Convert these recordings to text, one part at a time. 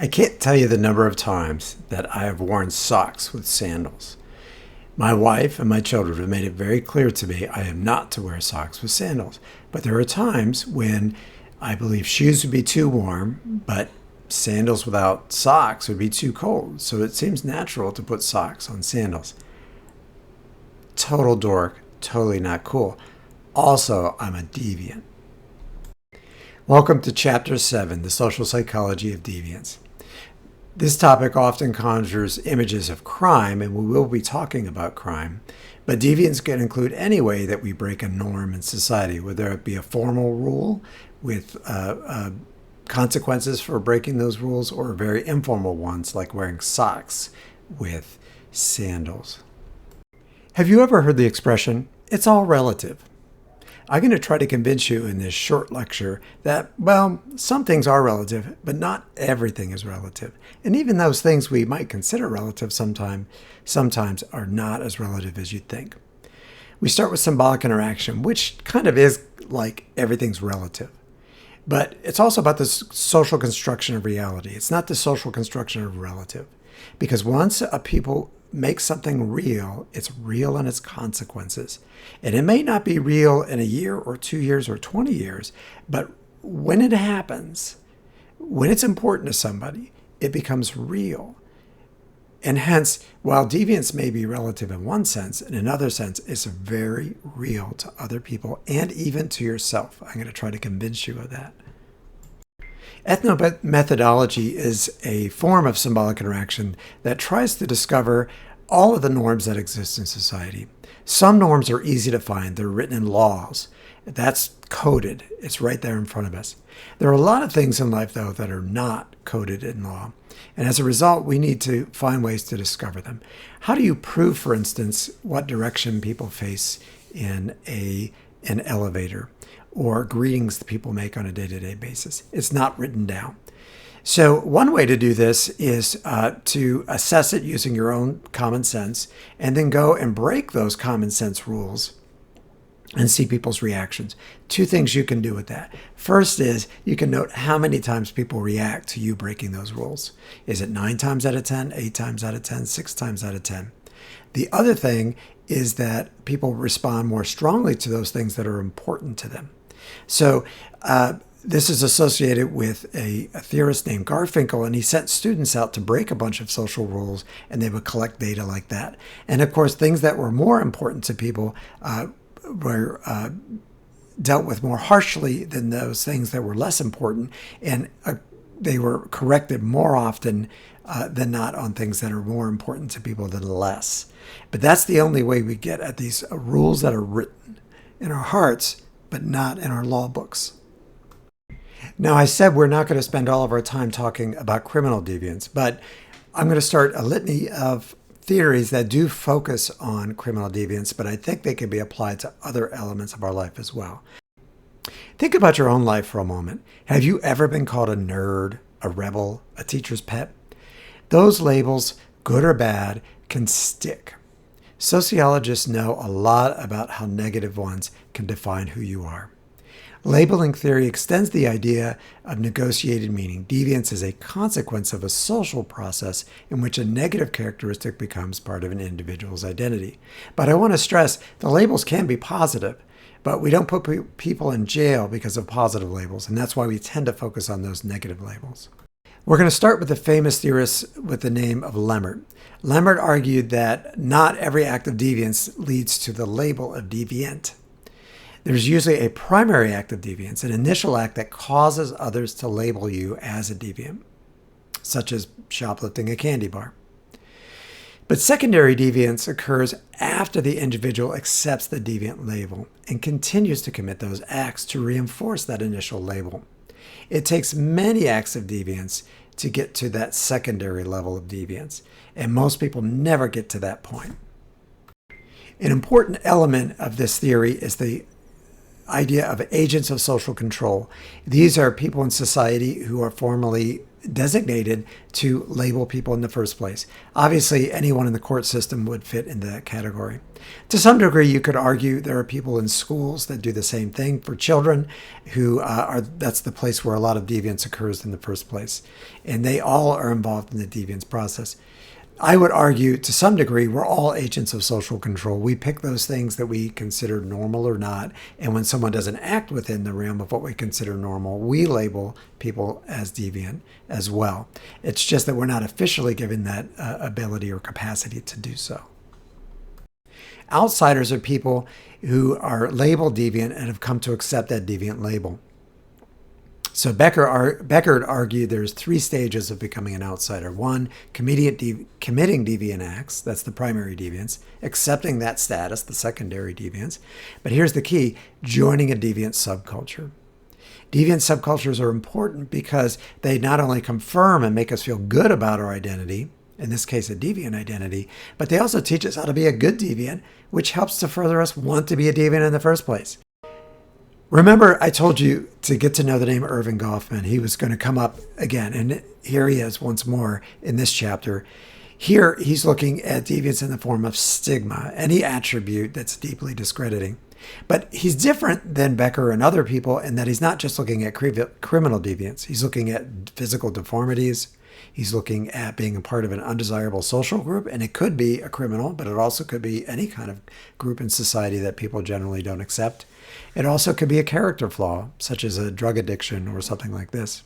I can't tell you the number of times that I have worn socks with sandals. My wife and my children have made it very clear to me I am not to wear socks with sandals. But there are times when I believe shoes would be too warm, but sandals without socks would be too cold. So it seems natural to put socks on sandals. Total dork, totally not cool. Also, I'm a deviant. Welcome to Chapter 7, The Social Psychology of Deviance. This topic often conjures images of crime, and we will be talking about crime. But deviance can include any way that we break a norm in society, whether it be a formal rule with consequences for breaking those rules, or very informal ones like wearing socks with sandals. Have you ever heard the expression, "It's all relative"? I'm going to try to convince you in this short lecture that, well, some things are relative, but not everything is relative. And even those things we might consider relative sometimes are not as relative as you'd think. We start with symbolic interaction, which kind of is like everything's relative. But it's also about the social construction of reality. It's not the social construction of relative. Because once a people make something real, it's real in its consequences. And it may not be real in a year or 2 years or 20 years, but when it happens, when it's important to somebody, it becomes real. And hence, while deviance may be relative in one sense, in another sense, it's very real to other people and even to yourself. I'm going to try to convince you of that. Ethnomethodology is a form of symbolic interaction that tries to discover all of the norms that exist in society. Some norms are easy to find. They're written in laws. That's coded. It's right there in front of us. There are a lot of things in life, though, that are not coded in law. And as a result, we need to find ways to discover them. How do you prove, for instance, what direction people face in an elevator, or greetings that people make on a day-to-day basis? It's not written down. So one way to do this is to assess it using your own common sense, and then go and break those common sense rules and see people's reactions. Two things you can do with that. First is you can note how many times people react to you breaking those rules. Is it 9 times out of 10, 8 times out of 10, 6 times out of 10? The other thing is that people respond more strongly to those things that are important to them. So this is associated with a theorist named Garfinkel, and he sent students out to break a bunch of social rules, and they would collect data like that. And of course, things that were more important to people were dealt with more harshly than those things that were less important, and they were corrected more often than not on things that are more important to people than less. But that's the only way we get at these rules that are written in our hearts, but not in our law books. Now, I said we're not going to spend all of our time talking about criminal deviance, but I'm going to start a litany of theories that do focus on criminal deviance, but I think they can be applied to other elements of our life as well. Think about your own life for a moment. Have you ever been called a nerd, a rebel, a teacher's pet? Those labels, good or bad, can stick. Sociologists know a lot about how negative ones can define who you are. Labeling theory extends the idea of negotiated meaning. Deviance is a consequence of a social process in which a negative characteristic becomes part of an individual's identity. But I want to stress the labels can be positive, but we don't put people in jail because of positive labels, and that's why we tend to focus on those negative labels. We're going to start with the famous theorist with the name of Lemmert. Lemmert argued that not every act of deviance leads to the label of deviant. There's usually a primary act of deviance, an initial act that causes others to label you as a deviant, such as shoplifting a candy bar. But secondary deviance occurs after the individual accepts the deviant label and continues to commit those acts to reinforce that initial label. It takes many acts of deviance to get to that secondary level of deviance, and most people never get to that point. An important element of this theory is the idea of agents of social control. These are people in society who are formally designated to label people in the first place. Obviously, anyone in the court system would fit into that category. To some degree, you could argue there are people in schools that do the same thing for children who that's the place where a lot of deviance occurs in the first place. And they all are involved in the deviance process. I would argue to some degree we're all agents of social control. We pick those things that we consider normal or not. And when someone doesn't act within the realm of what we consider normal, we label people as deviant as well. It's just that we're not officially given that ability or capacity to do so. Outsiders are people who are labeled deviant and have come to accept that deviant label. So Becker argued there's 3 stages of becoming an outsider. 1, committing deviant acts, that's the primary deviance, accepting that status, the secondary deviance. But here's the key, joining a deviant subculture. Deviant subcultures are important because they not only confirm and make us feel good about our identity, in this case a deviant identity, but they also teach us how to be a good deviant, which helps to further us want to be a deviant in the first place. Remember, I told you to get to know the name Erving Goffman. He was going to come up again, and here he is once more in this chapter. Here, he's looking at deviance in the form of stigma, any attribute that's deeply discrediting. But he's different than Becker and other people in that he's not just looking at criminal deviance. He's looking at physical deformities. He's looking at being a part of an undesirable social group, and it could be a criminal, but it also could be any kind of group in society that people generally don't accept. It also could be a character flaw, such as a drug addiction or something like this.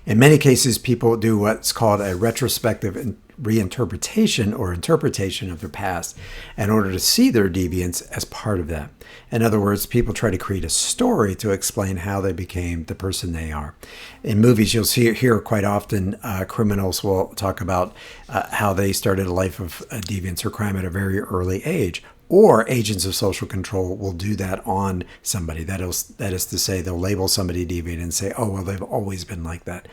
In many cases, people do what's called a retrospective reinterpretation or interpretation of their past in order to see their deviance as part of that. In other words, people try to create a story to explain how they became the person they are. In movies, you'll hear quite often criminals will talk about how they started a life of deviance or crime at a very early age. Or agents of social control will do that on somebody. That is to say, they'll label somebody deviant and say, oh, well, they've always been like that.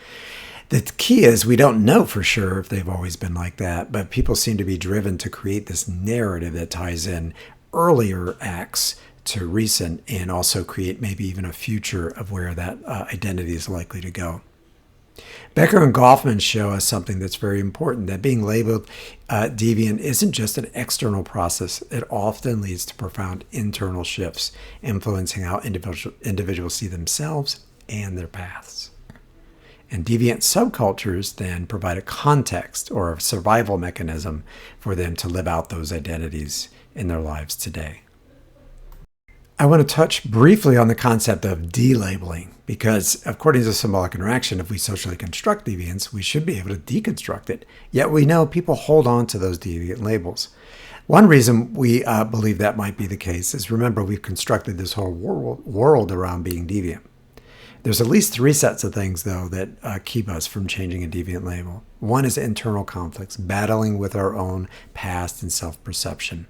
The key is we don't know for sure if they've always been like that, but people seem to be driven to create this narrative that ties in earlier acts to recent and also create maybe even a future of where that identity is likely to go. Becker and Goffman show us something that's very important, that being labeled deviant isn't just an external process. It often leads to profound internal shifts, influencing how individuals see themselves and their paths. And deviant subcultures then provide a context or a survival mechanism for them to live out those identities in their lives today. I want to touch briefly on the concept of delabeling, because according to symbolic interaction, if we socially construct deviance, we should be able to deconstruct it. Yet we know people hold on to those deviant labels. One reason we believe that might be the case is, remember, we've constructed this whole world around being deviant. There's at least 3 sets of things, though, that keep us from changing a deviant label. One is internal conflicts, battling with our own past and self-perception.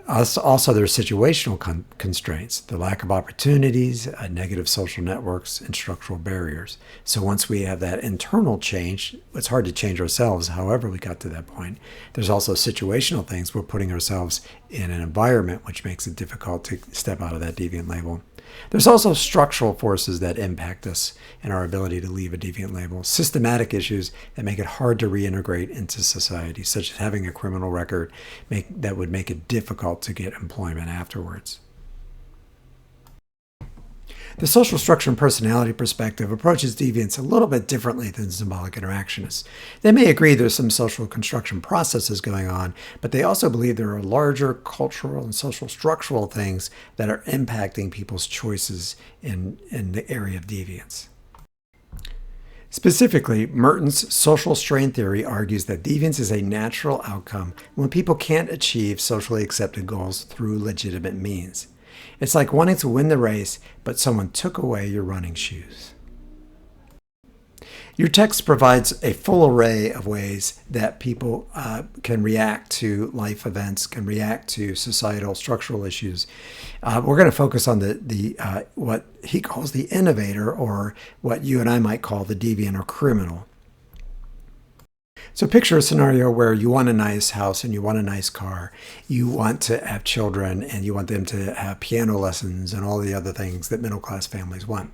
Also, there are situational constraints, the lack of opportunities, negative social networks, and structural barriers. So once we have that internal change, it's hard to change ourselves, however we got to that point. There's also situational things. We're putting ourselves in an environment which makes it difficult to step out of that deviant label. There's also structural forces that impact us and our ability to leave a deviant label, systematic issues that make it hard to reintegrate into society, such as having a criminal record that would make it difficult to get employment afterwards. The social structure and personality perspective approaches deviance a little bit differently than symbolic interactionists. They may agree there's some social construction processes going on, but they also believe there are larger cultural and social structural things that are impacting people's choices in the area of deviance. Specifically, Merton's social strain theory argues that deviance is a natural outcome when people can't achieve socially accepted goals through legitimate means. It's like wanting to win the race, but someone took away your running shoes. Your text provides a full array of ways that people can react to life events, can react to societal structural issues. We're going to focus on the what he calls the innovator, or what you and I might call the deviant or criminal. So picture a scenario where you want a nice house and you want a nice car. You want to have children and you want them to have piano lessons and all the other things that middle-class families want.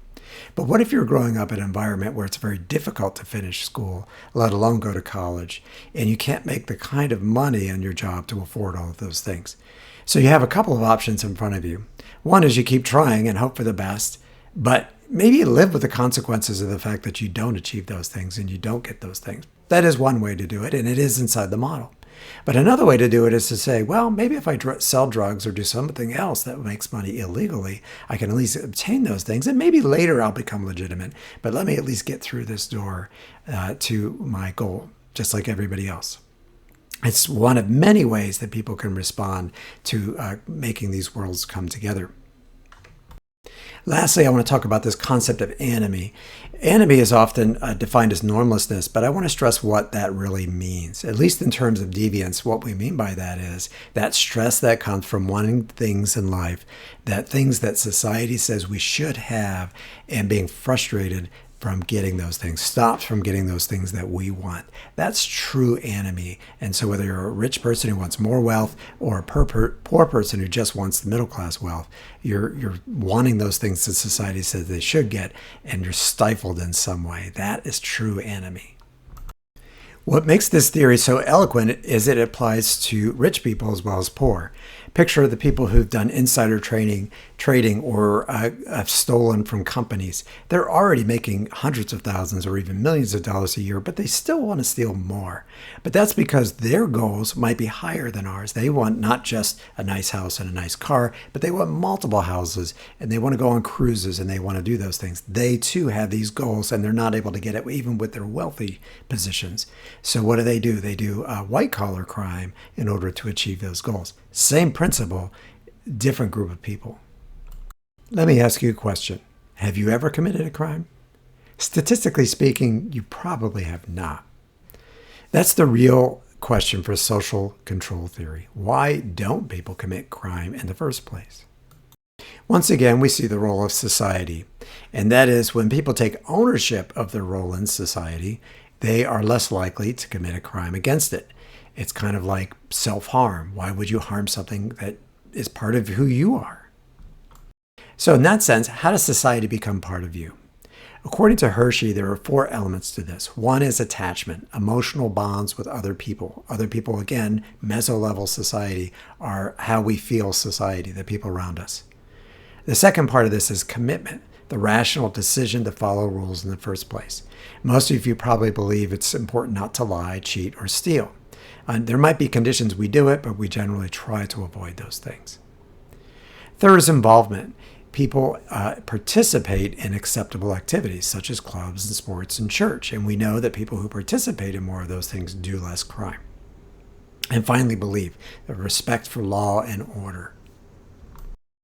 But what if you're growing up in an environment where it's very difficult to finish school, let alone go to college, and you can't make the kind of money in your job to afford all of those things? So you have a couple of options in front of you. One is you keep trying and hope for the best, but maybe you live with the consequences of the fact that you don't achieve those things and you don't get those things. That is one way to do it, and it is inside the model. But another way to do it is to say, well, maybe if I sell drugs or do something else that makes money illegally, I can at least obtain those things. And maybe later I'll become legitimate. But let me at least get through this door to my goal, just like everybody else. It's one of many ways that people can respond to making these worlds come together. Lastly, I want to talk about this concept of anomie. Anomie is often defined as normlessness, but I want to stress what that really means. At least in terms of deviance, what we mean by that is that stress that comes from wanting things in life, that things that society says we should have, and being frustrated from getting those things, stops from getting those things that we want. That's true anomie. And so whether you're a rich person who wants more wealth or a poor person who just wants the middle class wealth, you're wanting those things that society says they should get, and you're stifled in some way. That is true anomie. What makes this theory so eloquent is it applies to rich people as well as poor. Picture the people who've done insider trading or have stolen from companies. They're already making hundreds of thousands or even millions of dollars a year, but they still want to steal more. But that's because their goals might be higher than ours. They want not just a nice house and a nice car, but they want multiple houses, and they want to go on cruises, and they want to do those things. They too have these goals, and they're not able to get it even with their wealthy positions. So what do? They do white-collar crime in order to achieve those goals. Same principle, different group of people. Let me ask you a question. Have you ever committed a crime? Statistically speaking, you probably have not. That's the real question for social control theory. Why don't people commit crime in the first place? Once again, we see the role of society, and that is when people take ownership of their role in society, they are less likely to commit a crime against it. It's kind of like self-harm. Why would you harm something that is part of who you are? So in that sense, how does society become part of you? According to Hershey, there are 4 elements to this. One is attachment, emotional bonds with other people. Other people, again, meso-level society, are how we feel society, the people around us. The second part of this is commitment, the rational decision to follow rules in the first place. Most of you probably believe it's important not to lie, cheat, or steal. There might be conditions we do it, but we generally try to avoid those things. Third is involvement. People participate in acceptable activities such as clubs and sports and church, and we know that people who participate in more of those things do less crime. And finally, belief, the respect for law and order.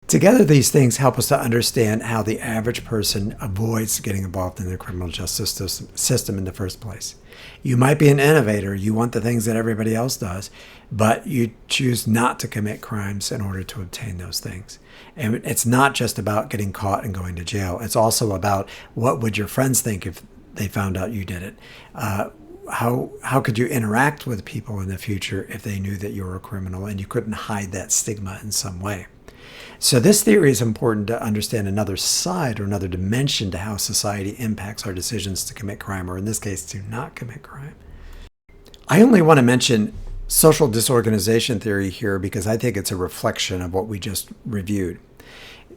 Together, these things help us to understand how the average person avoids getting involved in the criminal justice system in the first place. You might be an innovator. You want the things that everybody else does, but you choose not to commit crimes in order to obtain those things. And it's not just about getting caught and going to jail. It's also about what would your friends think if they found out you did it. How could you interact with people in the future if they knew that you were a criminal and you couldn't hide that stigma in some way? So this theory is important to understand another side or another dimension to how society impacts our decisions to commit crime, or in this case, to not commit crime. I only want to mention social disorganization theory here because I think it's a reflection of what we just reviewed.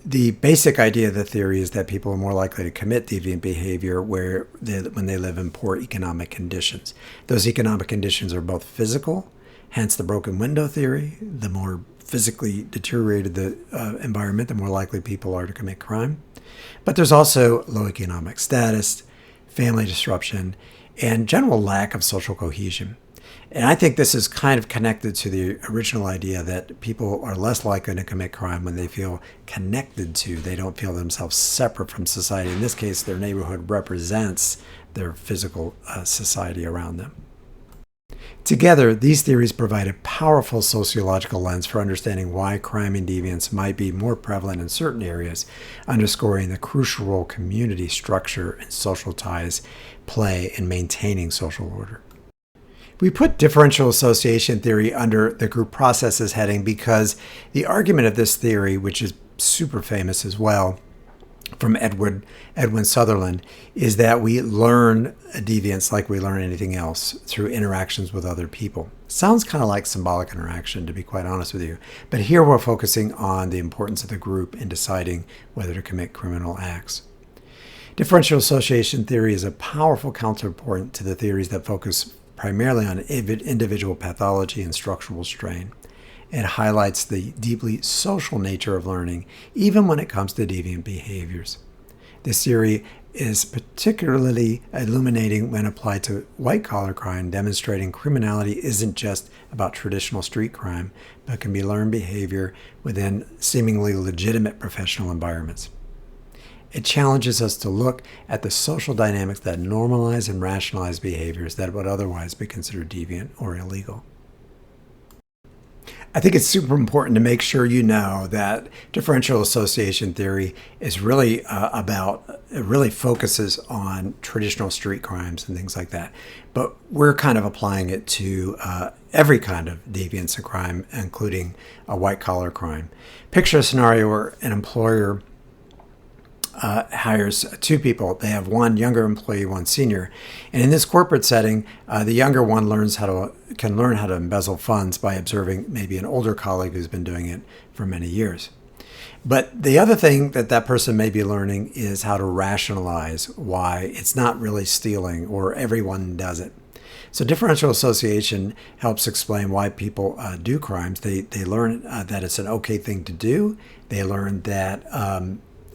The basic idea of the theory is that people are more likely to commit deviant behavior when they live in poor economic conditions. Those economic conditions are both physical, hence the broken window theory. The more physically deteriorated the environment, the more likely people are to commit crime. But there's also low economic status, family disruption, and general lack of social cohesion. And I think this is kind of connected to the original idea that people are less likely to commit crime when they feel connected to. They don't feel themselves separate from society. In this case, their neighborhood represents their physical society around them. Together, these theories provide a powerful sociological lens for understanding why crime and deviance might be more prevalent in certain areas, underscoring the crucial role community structure and social ties play in maintaining social order. We put differential association theory under the group processes heading because the argument of this theory, which is super famous as well, from Edwin Sutherland is that we learn deviance like we learn anything else, through interactions with other people. Sounds kind of like symbolic interaction, to be quite honest with you. But here we're focusing on the importance of the group in deciding whether to commit criminal acts. Differential association theory is a powerful counterpoint to the theories that focus primarily on individual pathology and structural strain. It highlights the deeply social nature of learning, even when it comes to deviant behaviors. This theory is particularly illuminating when applied to white-collar crime, demonstrating criminality isn't just about traditional street crime, but can be learned behavior within seemingly legitimate professional environments. It challenges us to look at the social dynamics that normalize and rationalize behaviors that would otherwise be considered deviant or illegal. I think it's super important to make sure you know that differential association theory is really it really focuses on traditional street crimes and things like that. But we're kind of applying it to every kind of deviance and crime, including a white-collar crime. Picture a scenario where an employer hires two people. They have one younger employee, one senior. And in this corporate setting, the younger one can learn how to embezzle funds by observing maybe an older colleague who's been doing it for many years. But the other thing that person may be learning is how to rationalize why it's not really stealing or everyone does it. So differential association helps explain why people do crimes. They learn that it's an okay thing to do. They learn that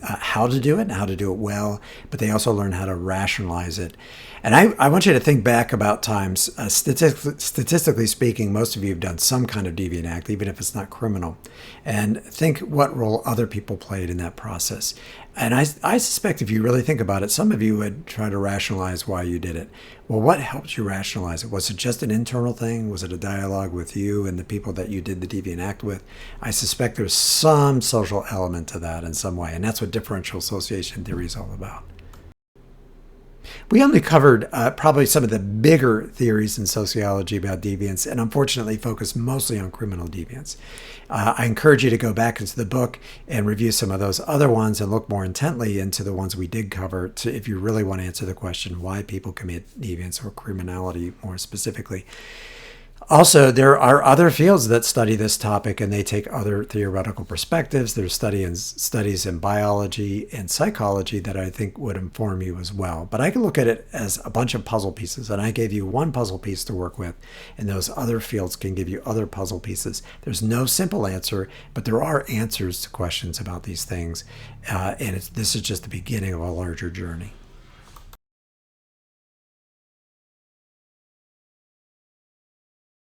how to do it and how to do it well, but they also learn how to rationalize it. And I want you to think back about times, statistically speaking, most of you have done some kind of deviant act, even if it's not criminal, and think what role other people played in that process. And I suspect if you really think about it, some of you would try to rationalize why you did it. Well, what helped you rationalize it? Was it just an internal thing? Was it a dialogue with you and the people that you did the deviant act with? I suspect there's some social element to that in some way, and that's what differential association theory is all about. We only covered probably some of the bigger theories in sociology about deviance, and unfortunately focused mostly on criminal deviance. I encourage you to go back into the book and review some of those other ones and look more intently into the ones we did cover if you really want to answer the question why people commit deviance or criminality more specifically. Also, there are other fields that study this topic, and they take other theoretical perspectives. There's studies in biology and psychology that I think would inform you as well. But I can look at it as a bunch of puzzle pieces, and I gave you one puzzle piece to work with, and those other fields can give you other puzzle pieces. There's no simple answer, but there are answers to questions about these things, and this is just the beginning of a larger journey.